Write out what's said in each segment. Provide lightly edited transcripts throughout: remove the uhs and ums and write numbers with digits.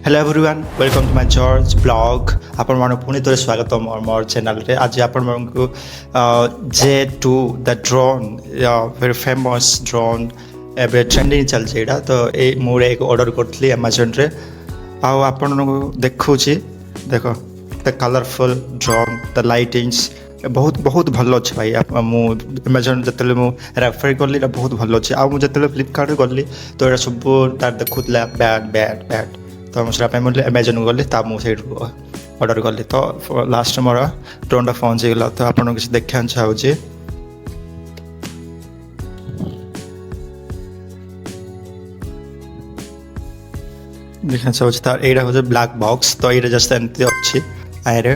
Hello everyone, welcome to my George vlog. आपण मानो पुणी तोरे स्वागत मोर चैनल रे आज आपण मानकु J2 the drone very famous drone एबे ट्रेंडिंग चल जेडा तो ए मोर एक ऑर्डर करथली Amazon रे आ आपण देखु छी देखो the colourful drone the lightings बहुत बहुत भल अच्छे भाई मु Amazon जतले मु रेफर करली बहुत भल अच्छे आ मु जतले फ्लिपकार्ट करली तो एरा सब तार देखुतला बैड तो मुझे मुझे Amazon गली ता मुझे ऑर्डर कली तो लास्ट मोर ड्रोन पहुँचीगला तो आपको किसी देखा चाहूँगी देखा चाहूँ तार यहाँ हूँ ब्लैक बॉक्स तो ये जस्ट एमती अच्छी आए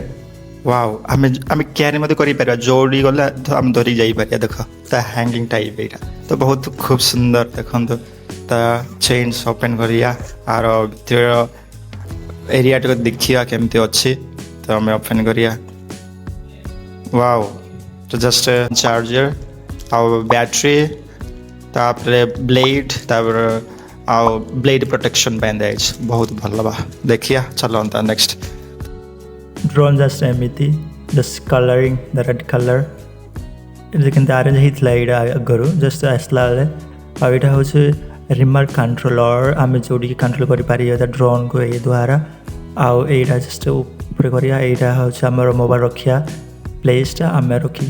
वाओ आम क्यारी मत कर जोड़ी गला तो आम धरिक जापर देख ता हैंगिंग टाइप यहाँ तो बहुत खूब सुंदर देखो ता चेन्स ओपन करिया आर भर एरिया टा देखिया केमती अच्छी तो आम ओपन करिया वाओ तो जस्ट चार्जर आ बैटरी तापरे ब्लेड तापर आ ब्लेड प्रोटेक्शन पैन बहुत भल बा देखिया चलो नेक्स्ट ड्रोन जस्ट एमती just colouring the red colour ये अरेंज होता है आगु जस्ट आसला बेले आईटा हूँ रिमोट कंट्रोलर आम जोड़ी कंट्रोल कर ड्रोन को ये द्वारा आउ यहाँ जस्ट ऊपर करिया यहाँ हूँ आमर मोबाइल रखिया प्लेसटा आम रखी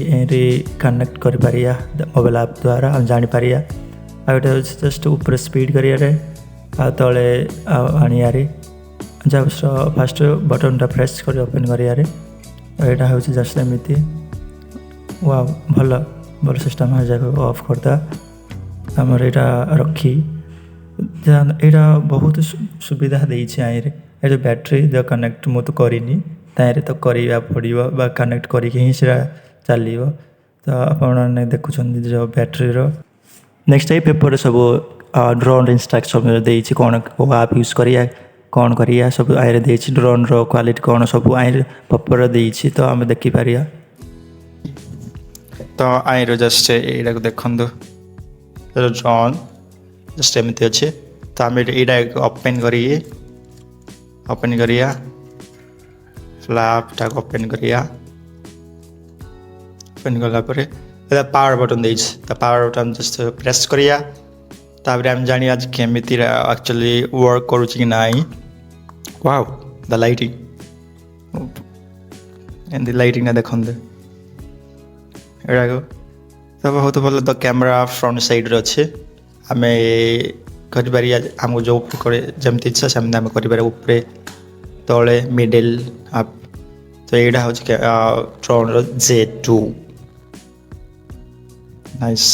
कनेक्ट कर मोबाइल ऐप द्वारा आम जापर आईटा हूँ जस्ट ऊपर स्पीड करिया तले आनियारे जस्ट फास्ट बटन प्रेस कर ओपन करियारे यहाँ हूँ जस्ट एमती वाओ भल भल सिस्टम ऑफ करदा आमर यहाँ रखी यहाँ बहुत सुविधा देती आईरे ये बैटरी जो कनेक्ट मु तो करनी तारे तो करा पड़ो बा कनेक्ट करके ही चलो तो आपने देखुं जो बैटरी नेक्स्ट ये पेपर सब ड्रोन इंस्ट्रक्शन देती कौन को आप यूज करिया कौन करिया सब आईरे देती ड्रोन रो क्वालिटी कौन सब आई पेपर देती तो आम देखिपर तो आईर जस्ट यहाँ देखु ड्रोन जस्ट एमती अच्छे तो आम यहाँ ओपन करिया फ्लैप टाक ओपन करिया ओपन कलापर पावर बटन देती पावर बटन जस्ट प्रेस करिया तापर आम जानी आज केमी एक्चुअली वर्क करुच्ची कि नाई वाओ द लाइटिंग एमती लाइटिंग देखते यहाँ तो बहुत भल तो कैमरा फ्रंट साइड अच्छे आम आमको जो जमती इच्छा से आम कर उपरे तले मिडिल अप तो यहाँ हूँ ड्रोन J2 नाइस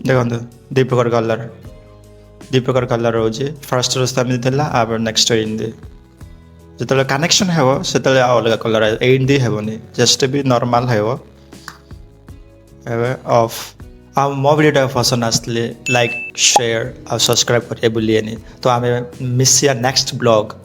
देखो दी प्रकार कलर रोचे फर्स्ट रास्ता अब नेक्स्ट हिंदी जो कनेक्शन है से अलग कलर एंडी हेनी जस्ट भी नॉर्मल है ऑफ आ मो वीडियो पसंद आसले लाइक शेयर और सब्सक्राइब करें भूलिए तो आम मिसिया नेक्स्ट ब्लॉग।